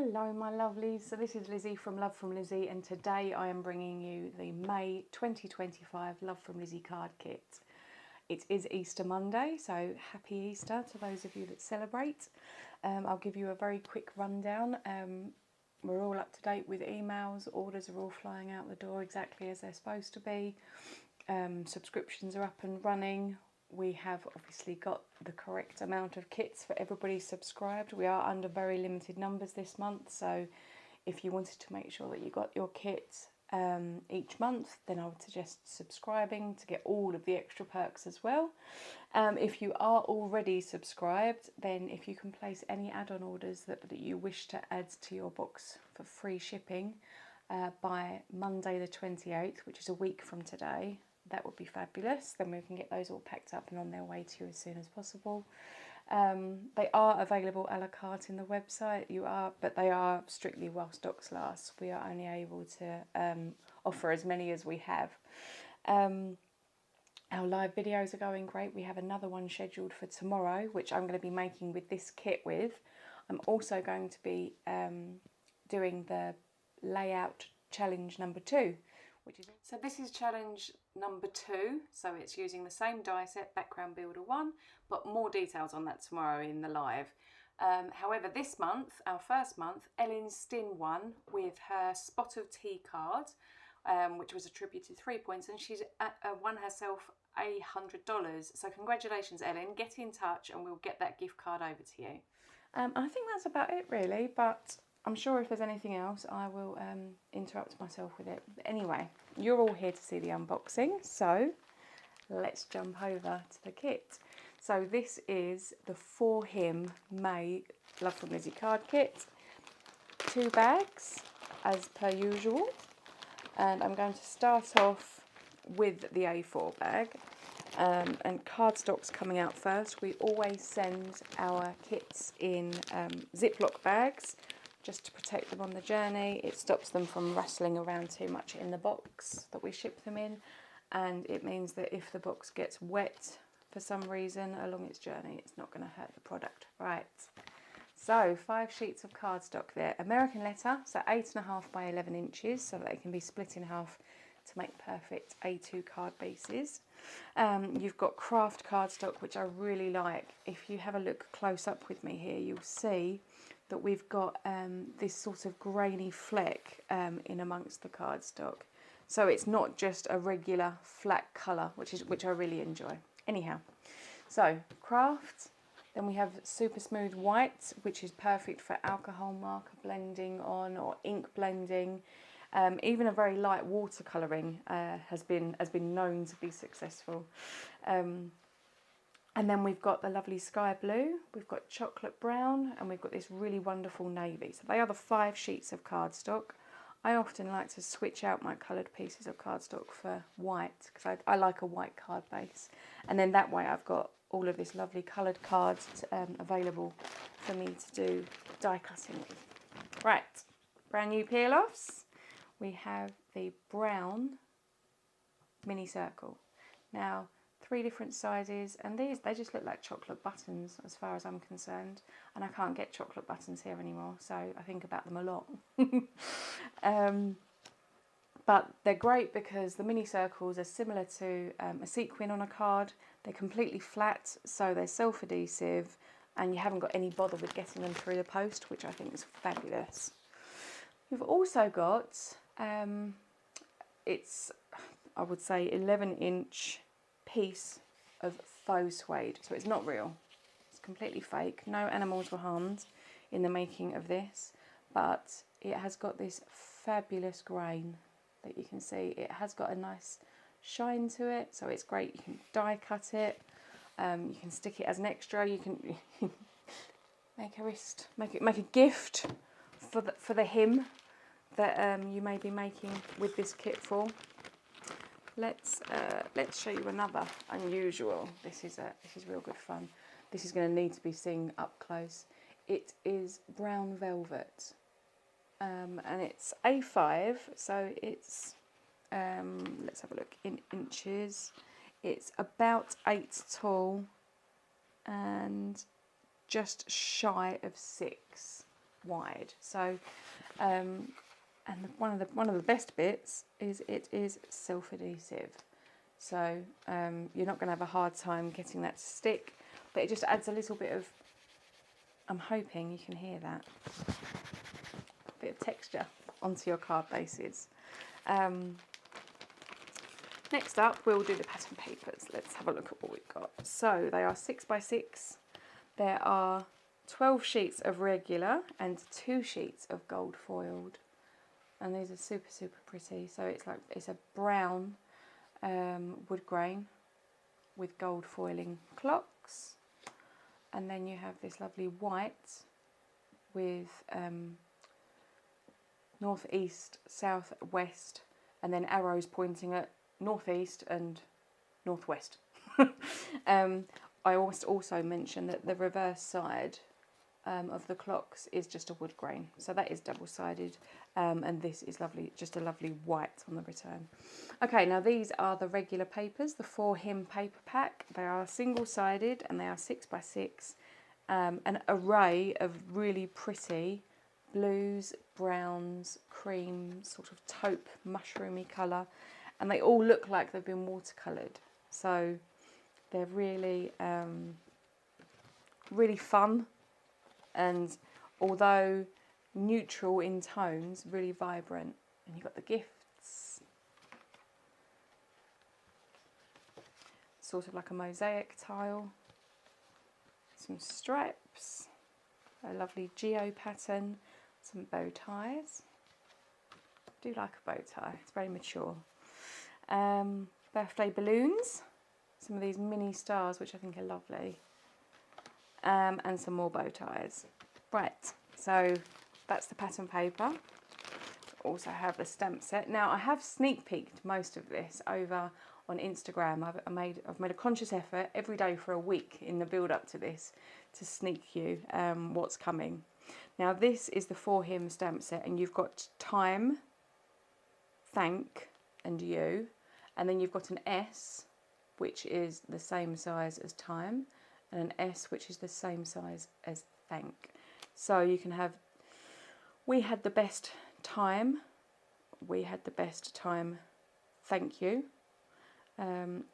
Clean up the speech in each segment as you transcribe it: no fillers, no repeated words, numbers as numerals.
Hello my lovelies, so this is Lizzie from Love from Lizzie, and today I am bringing you the May 2025 Love from Lizzie card kit. It is Easter Monday, so happy Easter to those of you that celebrate. I'll give you a very quick rundown. We're all up to date with emails, orders are all flying out the door exactly as they're supposed to be. Subscriptions are up and running. We have obviously got the correct amount of kits for everybody subscribed. We are under very limited numbers this month, so if you wanted to make sure that you got your kit each month, then I would suggest subscribing to get all of the extra perks as well. If you are already subscribed, then if you can place any add-on orders that you wish to add to your box for free shipping by Monday the 28th, which is a week from today, that would be fabulous. Then we can get those all packed up and on their way to you as soon as possible. They are available a la carte in the website. But they are strictly while stocks last. We are only able to offer as many as we have. Our live videos are going great. We have another one scheduled for tomorrow, which I'm going to be making with this kit with. I'm also going to be doing the layout challenge number 2. So this is challenge number 2, so it's using the same die set, background builder 1, but more details on that tomorrow in the live. However, this month, our first month, Ellen Stin won with her Spot of Tea card, which was attributed 3 points, and she's won herself $100. So congratulations, Ellen. Get in touch and we'll get that gift card over to you. I think that's about it really, but I'm sure if there's anything else, I will interrupt myself with it. But anyway, you're all here to see the unboxing, so let's jump over to the kit. So this is the For Him May Love from Lizzie card kit. 2 bags, as per usual. And I'm going to start off with the A4 bag. And cardstock's coming out first. We always send our kits in Ziploc bags, just to protect them on the journey. It stops them from rattling around too much in the box that we ship them in, and it means that if the box gets wet for some reason along its journey, it's not going to hurt the product. Right, so 5 sheets of cardstock there. American letter, so 8.5 by 11 inches, so that they can be split in half to make perfect A2 card bases. You've got craft cardstock, which I really like. If you have a look close up with me here, you'll see that we've got this sort of grainy fleck in amongst the cardstock. So it's not just a regular flat colour, which I really enjoy. Anyhow, so craft, then we have super smooth white, which is perfect for alcohol marker blending on or ink blending. Even a very light watercolouring has been known to be successful. And then we've got the lovely sky blue, we've got chocolate brown, and we've got this really wonderful navy. So they are the 5 sheets of cardstock. I often like to switch out my coloured pieces of cardstock for white, because I like a white card base. And then that way I've got all of this lovely coloured cards available for me to do die cutting with. Right, brand new peel-offs. We have the brown mini circle. Now, 3 different sizes, and they just look like chocolate buttons as far as I'm concerned, and I can't get chocolate buttons here anymore, so I think about them a lot. But they're great because the mini circles are similar to a sequin on a card. They're completely flat, so they're self-adhesive, and you haven't got any bother with getting them through the post, which I think is fabulous. We've also got it's, I would say, 11-inch piece of faux suede, so it's not real, it's completely fake. No animals were harmed in the making of this, but it has got this fabulous grain that you can see. It has got a nice shine to it, so it's great. You can die cut it, you can stick it as an extra, you can make a gift for the him that you may be making with this kit for. Let's show you another unusual. This is real good fun. This is going to need to be seen up close. It is brown velvet, and it's A5, so it's let's have a look in inches. It's about 8 tall and just shy of 6. wide. So, and one of the best bits is it is self-adhesive. So you're not going to have a hard time getting that to stick, but it just adds a little bit of, I'm hoping you can hear that, a bit of texture onto your card bases. Next up, we'll do the pattern papers. Let's have a look at what we've got. So they are 6x6. There are 12 sheets of regular and 2 sheets of gold foiled. And these are super, super pretty. So it's a brown wood grain with gold foiling clocks. And then you have this lovely white with northeast, southwest, and then arrows pointing at northeast and northwest. I also mentioned that the reverse side of the clocks is just a wood grain, so that is double-sided, and this is lovely, just a lovely white on the return. Okay, now these are the regular papers, the 4-hem paper pack. They are single-sided and they are 6x6, an array of really pretty blues, browns, cream, sort of taupe, mushroomy colour, and they all look like they've been watercoloured. So they're really, really fun, and although neutral in tones, really vibrant. And you've got the gifts, sort of like a mosaic tile, some stripes, a lovely geo pattern, some bow ties. I do like a bow tie, it's very mature. Birthday balloons, some of these mini stars which I think are lovely, and some more bow ties. Right, so that's the pattern paper. Also have the stamp set. Now I have sneak peeked most of this over on Instagram. I've made a conscious effort every day for a week in the build up to this to sneak you what's coming. Now this is the 4-hem stamp set, and you've got time, thank, and you, and then you've got an S which is the same size as time, and an S which is the same size as thank. So you can have, we had the best time, thank you.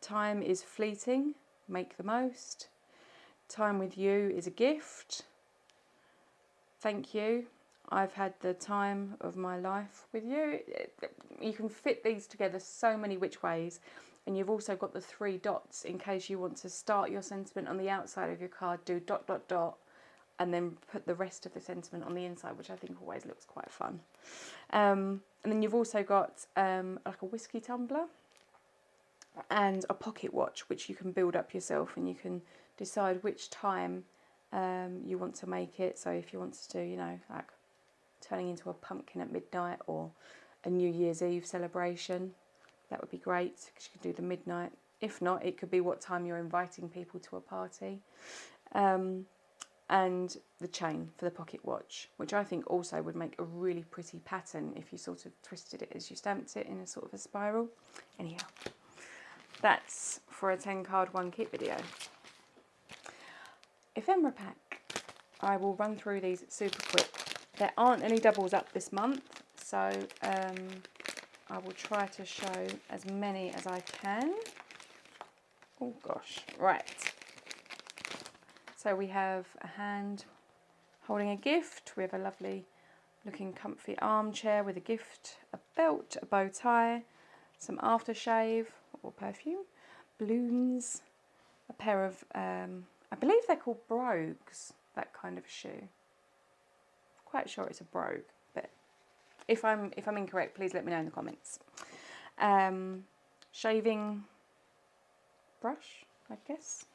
Time is fleeting, make the most. Time with you is a gift, thank you. I've had the time of my life with you. You can fit these together so many which ways, and you've also got the 3 dots in case you want to start your sentiment on the outside of your card, do ... and then put the rest of the sentiment on the inside, which I think always looks quite fun. And then you've also got like a whiskey tumbler and a pocket watch, which you can build up yourself, and you can decide which time you want to make it. So if you want to do, you know, like turning into a pumpkin at midnight, or a New Year's Eve celebration, that would be great, because you can do the midnight. If not, it could be what time you're inviting people to a party. And the chain for the pocket watch, which I think also would make a really pretty pattern if you sort of twisted it as you stamped it in a sort of a spiral. Anyhow, that's for a 10 card 1 kit video. Ephemera pack. I will run through these super quick. There aren't any doubles up this month, so I will try to show as many as I can. Oh gosh, right. So we have a hand holding a gift. We have a lovely looking comfy armchair with a gift, a belt, a bow tie, some aftershave or perfume, balloons, a pair of, I believe they're called brogues, that kind of a shoe. Quite sure it's a brogue, but if I'm incorrect, please let me know in the comments. Shaving brush, I guess.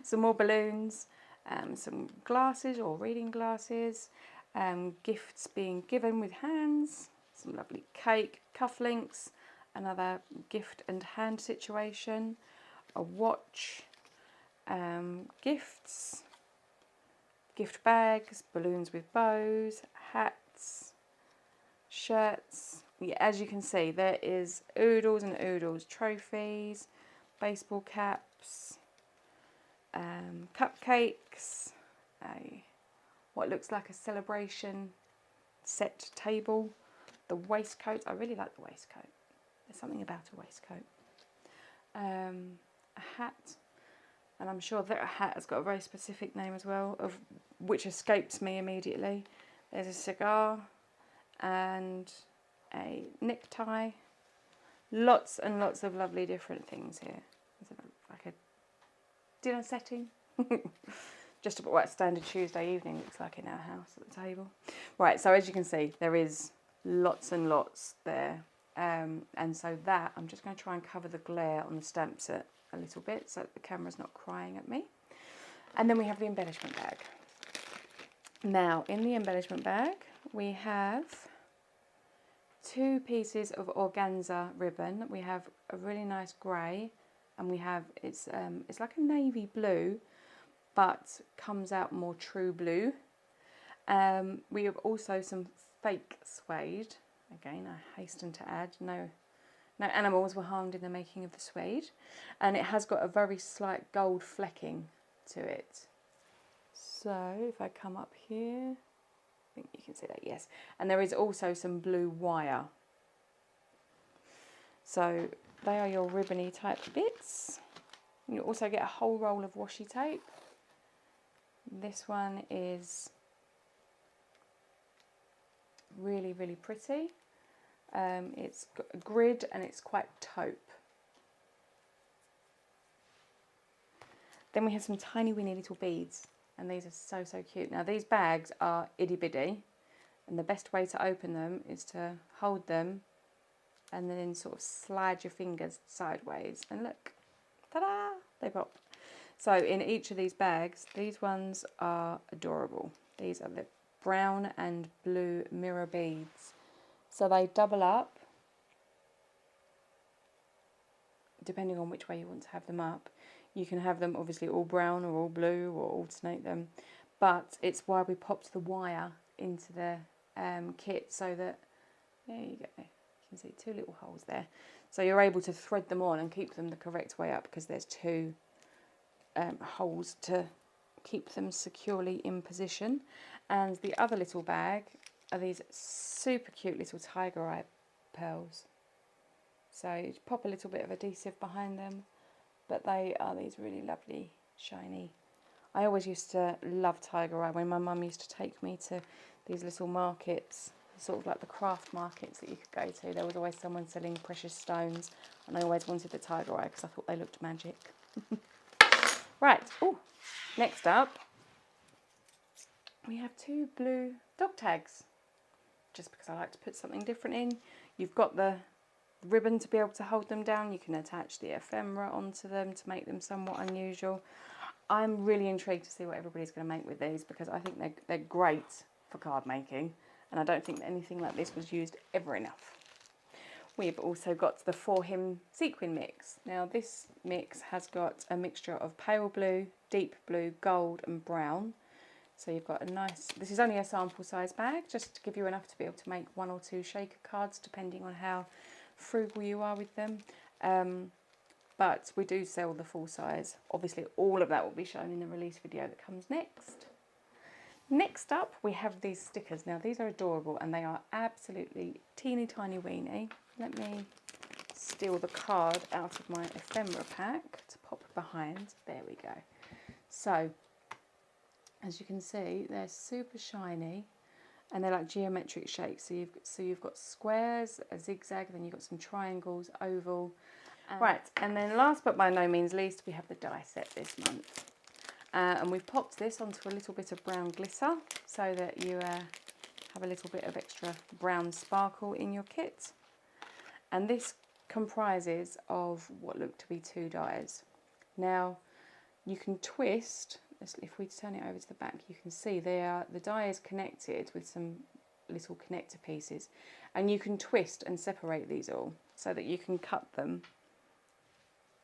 Some more balloons, some glasses or reading glasses, gifts being given with hands, some lovely cake, cufflinks, another gift and hand situation, a watch, gifts, gift bags, balloons with bows, hats, shirts. Yeah, as you can see, there is oodles and oodles, trophies, baseball caps, cupcakes, a what looks like a celebration set table. The waistcoat, I really like the waistcoat. There's something about a waistcoat. A hat, and I'm sure that a hat has got a very specific name as well, of which escapes me immediately. There's a cigar and a necktie. Lots and lots of lovely different things here. Is it like a dinner setting? Just about what standard Tuesday evening looks like in our house at the table. Right, so as you can see, there is lots and lots there. And so that, I'm just going to try and cover the glare on the stamp set a little bit so that the camera's not crying at me. And then we have the embellishment bag. Now, in the embellishment bag, we have 2 pieces of organza ribbon. We have a really nice grey, and we have, it's like a navy blue, but comes out more true blue. We have also some fake suede. Again, I hasten to add, no animals were harmed in the making of the suede. And it has got a very slight gold flecking to it. So if I come up here, I think you can see that, yes. And there is also some blue wire. So they are your ribbony type bits. You also get a whole roll of washi tape. This one is really, really pretty. It's got a grid and it's quite taupe. Then we have some tiny weeny little beads, and these are so, so cute. Now these bags are itty bitty, and the best way to open them is to hold them and then sort of slide your fingers sideways, and look, ta-da, they pop. So in each of these bags, these ones are adorable. These are the brown and blue mirror beads. So they double up, depending on which way you want to have them up. You can have them obviously all brown or all blue, or alternate them. But it's why we popped the wire into the kit, so that, there you go, you can see 2 little holes there. So you're able to thread them on and keep them the correct way up, because there's 2 holes to keep them securely in position. And the other little bag are these super cute little tiger eye pearls. So you pop a little bit of adhesive behind them, but they are these really lovely, shiny. I always used to love tiger eye when my mum used to take me to these little markets, sort of like the craft markets that you could go to. There was always someone selling precious stones, and I always wanted the tiger eye because I thought they looked magic. Right, oh, next up, we have 2 blue dog tags, just because I like to put something different in. You've got the ribbon to be able to hold them down. You can attach the ephemera onto them to make them somewhat unusual. I'm really intrigued to see what everybody's going to make with these, because I think they're great for card making, and I don't think that anything like this was used ever enough. We've also got the For Him sequin mix. Now this mix has got a mixture of pale blue, deep blue, gold and brown. So you've got a nice, this is only a sample size bag, just to give you enough to be able to make 1 or 2 shaker cards, depending on how frugal you are with them. But we do sell the full size. Obviously all of that will be shown in the release video that comes next. Next up we have these stickers. Now these are adorable, and they are absolutely teeny tiny weeny. Let me steal the card out of my ephemera pack to pop behind. There we go. So as you can see, they're super shiny, and they're like geometric shapes. So you've got squares, a zigzag, then you've got some triangles, oval. Right, and then last but by no means least, we have the die set this month. And we've popped this onto a little bit of brown glitter, so that you have a little bit of extra brown sparkle in your kit. And this comprises of what look to be 2 dies. Now you can twist, if we turn it over to the back, you can see the die is connected with some little connector pieces, and you can twist and separate these all so that you can cut them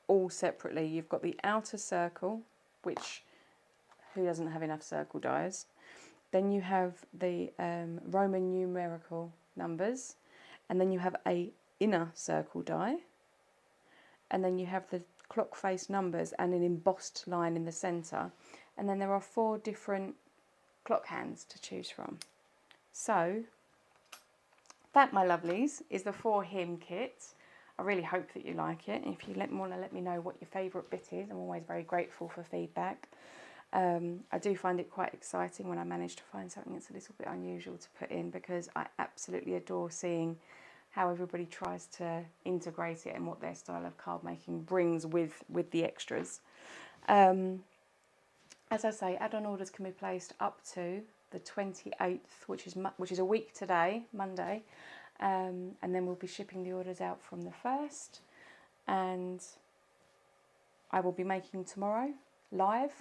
all separately. You've got the outer circle, which, who doesn't have enough circle dies? Then you have the Roman numerical numbers, and then you have a inner circle die, and then you have the clock face numbers and an embossed line in the centre, and then there are 4 different clock hands to choose from. So that, my lovelies, is the For Him kit. I really hope that you like it. If you want to let me know what your favourite bit is, I'm always very grateful for feedback. I do find it quite exciting when I manage to find something that's a little bit unusual to put in, because I absolutely adore seeing how everybody tries to integrate it and what their style of card making brings with the extras. As I say, add-on orders can be placed up to the 28th, which is a week today, Monday, and then we'll be shipping the orders out from the 1st, and I will be making tomorrow live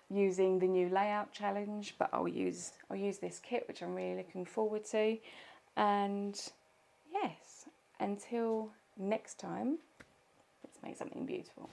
using the new layout challenge, but I'll use this kit, which I'm really looking forward to. And yes, until next time, let's make something beautiful.